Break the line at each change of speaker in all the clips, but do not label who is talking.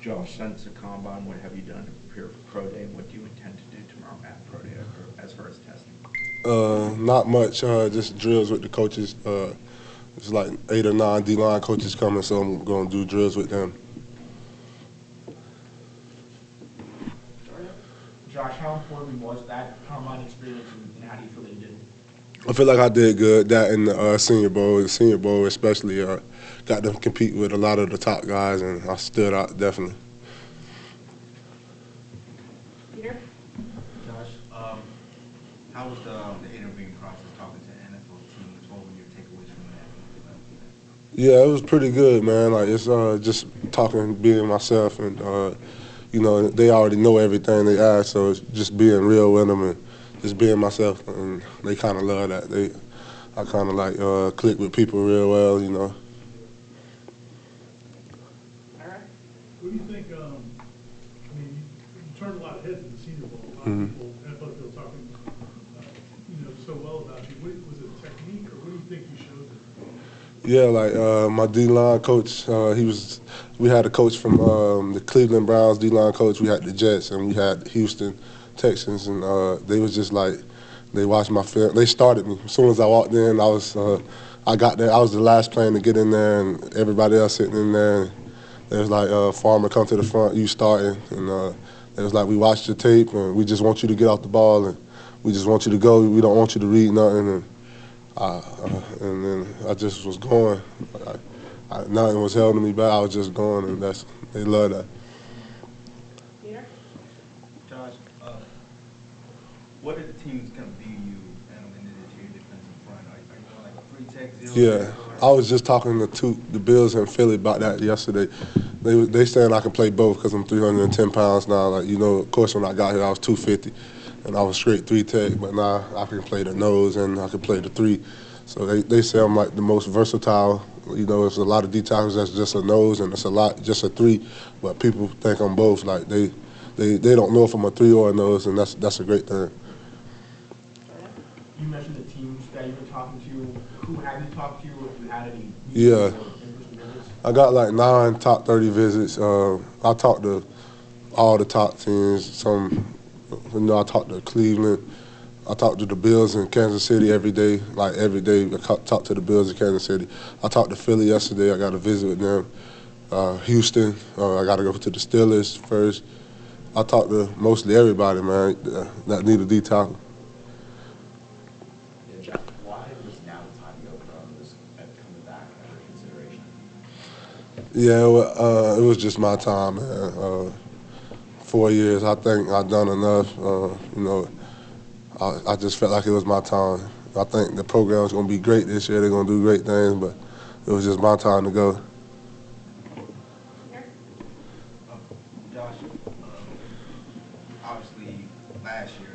Josh, since the combine, what have you done to prepare for pro day, and what do you intend to do tomorrow at pro day as far as testing?
Not much, just drills with the coaches. It's like 8 or 9 D-line coaches coming, so I'm going to do drills with them.
Josh, how important was that combine experience, and how do you feel that you did?
I feel like I did good. That in the Senior Bowl especially, got to compete with a lot of the top guys, and I stood out definitely.
Peter?
Josh, how was the interviewing process talking to NFL teams? What were your takeaways from that?
Yeah, it was pretty good, man. Like it's just talking, being myself, and you know they already know everything they ask, so it's just being real with them and just being myself, and they kind of love that. I kind of like click with people real well, you know.
All right.
What do you think? I mean, you turned a lot of heads in the Senior Bowl. A lot of people, NFL people talking, so well about you. Was it technique, or what do you think you showed them?
Yeah, like my D-line coach, we had a coach from the Cleveland Browns D-line coach, we had the Jets, and we had Houston Texans, and they was just like, they watched my film. They started me. As soon as I walked in, I got there. I was the last plane to get in there, and everybody else sitting in there. And they was like, Farmer, come to the front, you starting. And it was like, we watched your tape, and we just want you to get off the ball, and we just want you to go. We don't want you to read nothing. And then I just was going. Nothing was holding me back. I was just going, and they love that.
Peter?
Josh, what are the teams going to view you in the interior defensive front? Are you going like a 3-tech, 0?
Yeah, I was just talking to the Bills and Philly about that yesterday. They saying I can play both because I'm 310 pounds now. Like, of course, when I got here, I was 250, and I was straight 3-tech. But now I can play the nose and I can play the 3. So they say I'm like the most versatile. It's a lot of D tackles that's just a nose, and it's a lot just a 3. But people think I'm both. Like they don't know if I'm a 3 or a nose, and that's a great thing.
You mentioned the teams that you've been talking to. Who have you talked to? If you had any
Yeah.
visits?
I got like 9 top 30 visits. I talked to all the top teams. I talked to Cleveland. I talked to the Bills in Kansas City every day. Like every day, I talked to the Bills in Kansas City. I talked to Philly yesterday. I got a visit with them. Houston. I got to go to the Steelers first. I talked to mostly everybody, man, that need a D tackle.
Jeff, why was now the time to go from this coming back under consideration?
Yeah, well, it was just my time, man. 4 years, I think I've done enough. I just felt like it was my time. I think the program is going to be great this year. They're going to do great things, but it was just my time to go.
Josh, obviously last year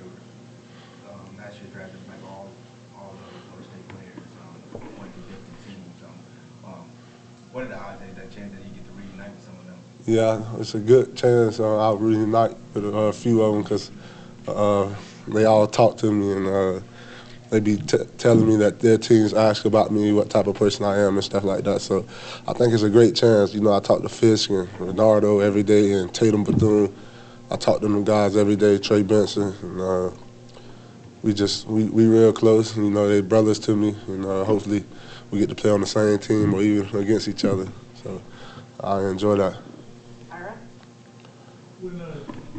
drafted like all the Florida State players went to different teams. What are the odds that chance that you get to reunite with some of them?
Yeah, it's a good chance I'll reunite with a few of them because they all talk to me and they be telling me that their teams ask about me, what type of person I am and stuff like that. So I think it's a great chance. I talk to Fisk and Renardo every day and Tatum Bethune. I talk to them guys every day, Trey Benson. And, we real close. They brothers to me. And hopefully we get to play on the same team or even against each other. So I enjoy that.
All right.
When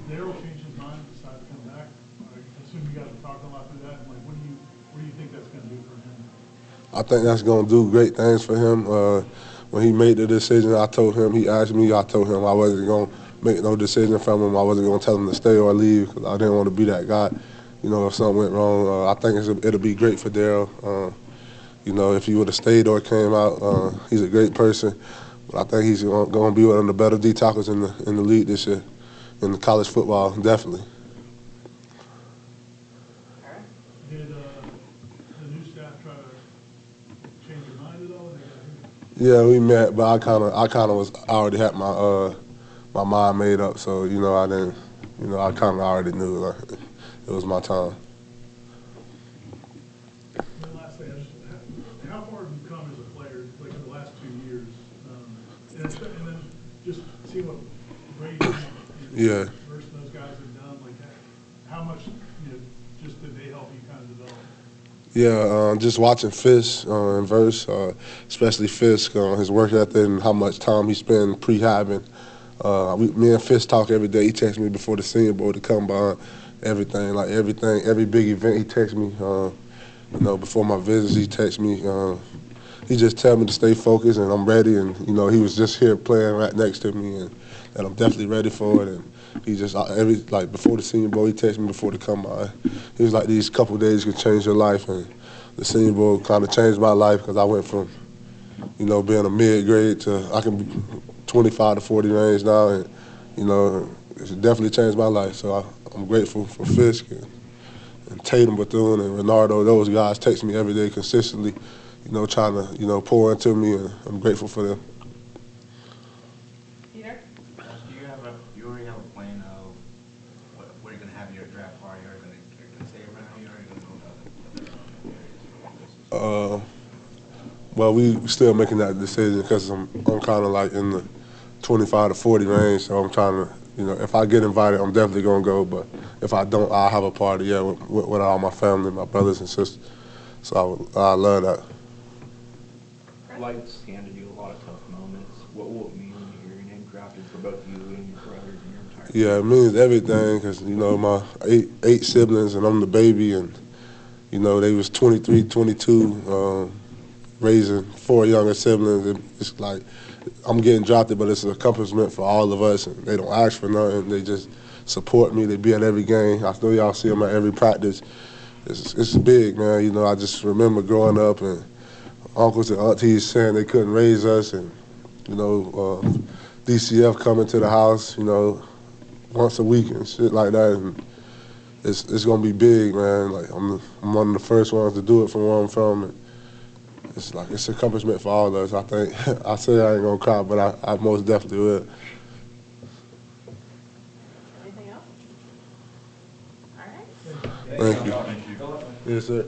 Daryl changed his mind and decided to come back, I assume you guys were talking a lot through that. Like, what do you think that's going to do for him?
I think that's going to do great things for him. When he made the decision, he asked me, I told him I wasn't going to make no decision from him. I wasn't going to tell him to stay or leave because I didn't want to be that guy. If something went wrong, I think it'll be great for Daryl. If he would have stayed or came out, he's a great person. But I think he's going to be one of the better D tackles in the league this year, in the college football, definitely.
All right.
Did the new staff try to change your mind at all?
Yeah, we met, but I kind of already had my mind made up, so I didn't, I kind of already knew it was my time.
And lastly, how far have you come as a player, like in the last 2 years, and then just seeing what Brady and
Yeah.
versus those guys have done, like, how much, just did they help you kind of develop?
Yeah, just watching Fisk and Verse, especially Fisk, his work ethic and how much time he spent prehabbing. Me and Fisk talk every day. He texts me before the Senior Bowl to come by. Everything, every big event, he texts me. Before my visits, he texts me. He just tell me to stay focused and I'm ready. And he was just here playing right next to me, and I'm definitely ready for it. And he just before the Senior Bowl, he texted me before to come by. He was like, these couple of days can change your life, and the Senior Bowl kind of changed my life because I went from being a mid grade to I can be 25 to 40 range now, and it's definitely changed my life. So I'm grateful for Fisk and Tatum, Bethune, and Renardo. Those guys text me every day consistently, trying to pour into me, and I'm grateful for them.
Peter?
Do you already have a plan of where you're gonna have your draft party? Are you gonna stay around here, or are you gonna go to other areas?
Well, we still making that decision because I'm kind of like in the 25 to 40 range, so I'm trying to, if I get invited, I'm definitely gonna go. But if I don't, I'll have a party, yeah, with all my family, my brothers and sisters. So I love that.
Life's handed you a lot of tough moments. What will it mean when you hear your name drafted for both you and your brothers and your entire family?
Yeah, it means everything because, my eight siblings and I'm the baby, and, they was 23, 22, raising 4 younger siblings. It's like I'm getting drafted, but it's an accomplishment for all of us, and they don't ask for nothing. They just support me. They be at every game. I know y'all see them at every practice. It's big, man. I just remember growing up and uncles and aunties saying they couldn't raise us, and DCF coming to the house, once a week and shit like that, and it's gonna be big, man. Like I'm one of the first ones to do it from where I'm from, and it's an accomplishment for all of us. I think I say I ain't gonna cry, but I most definitely will.
Anything else? All right.
Thank you. Yes, sir.